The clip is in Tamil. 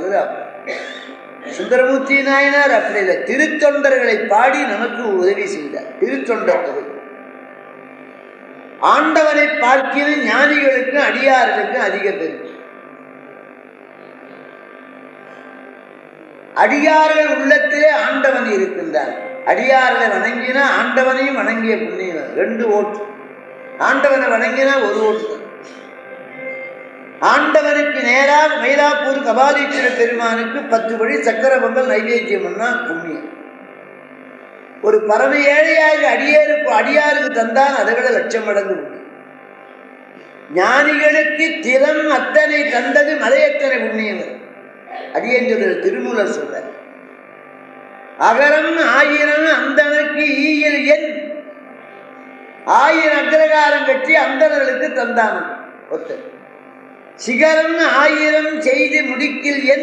என்பது சுந்தரமூர்த்தி நாயனார் அப்படி இல்லை, திருத்தொண்டர்களை பாடி நமக்கு உதவி செய்தார். திருத்தொண்டர் தொகை ஆண்டவனை பார்க்கிற ஞானிகளுக்கும் அடியார்களுக்கும் அதிக பெருமை. அடியார்கள் உள்ளத்திலே ஆண்டவன் இருக்கின்றார். அடியார்களை வணங்கினா ஆண்டவனையும் வணங்கிய புண்ணியவர். 2 ஓட்டு. ஆண்டவனை வணங்கினா 1 ஓட்டு. ஆண்டவனுக்கு நேராக மயிலாப்பூர் கபாலீஸ்வர பெருமானுக்கு 10 படி சக்கர பொங்கல் நைவேத்தியம் பண்ணா புண்ணியம். ஒரு பரம ஏழையாக அடியாருக்கு தந்தான் அதை விட 1,00,000 மடங்கு உண்டு. ஞானிகளுக்கு திறம் அத்தனை தந்தது மலையத்தனை புண்ணியவர். அடியேன் சொல்ற திருமூலர் சொல்ற அகரம் 1000 அந்தனுக்கு ஈயில் எண் 1000 அக்ரகாரம் கட்டி அந்தனர்களுக்கு தந்தான் ஒருத்தர். சிகரம் 1000 செய்து முடிக்கில் எண்